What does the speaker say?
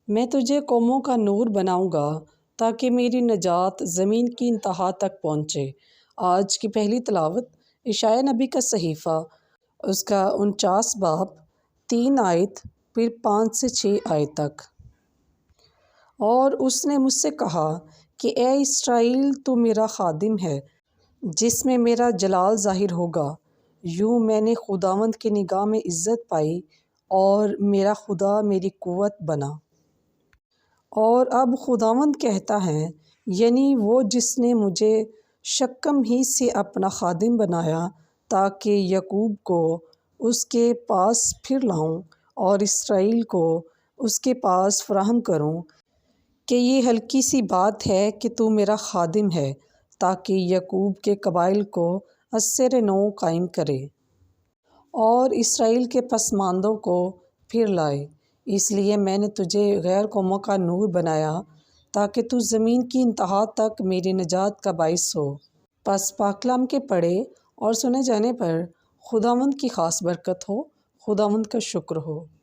میں تجھے قوموں کا نور بناؤں گا تاکہ میری نجات زمین کی انتہا تک پہنچے۔ آج کی پہلی تلاوت اشعیاء نبی کا صحیفہ، اس کا 49 باب 3 آیت، پھر 5 سے 6 آیت تک۔ اور اس نے مجھ سے کہا کہ اے اسرائیل، تو میرا خادم ہے جس میں میرا جلال ظاہر ہوگا۔ یوں میں نے خداوند کی نگاہ میں عزت پائی اور میرا خدا میری قوت بنا۔ اور اب خداوند کہتا ہے، یعنی وہ جس نے مجھے شکم ہی سے اپنا خادم بنایا تاکہ یعقوب کو اس کے پاس پھر لاؤں اور اسرائیل کو اس کے پاس فراہم کروں، کہ یہ ہلکی سی بات ہے کہ تو میرا خادم ہے تاکہ یعقوب کے قبائل کو ازسر نو قائم کرے اور اسرائیل کے پسماندوں کو پھر لائے۔ اس لیے میں نے تجھے غیر قوموں کا نور بنایا تاکہ تو زمین کی انتہا تک میری نجات کا باعث ہو۔ پس پاک کلام کے پڑھے اور سنے جانے پر خداوند کی خاص برکت ہو۔ خداوند کا شکر ہو۔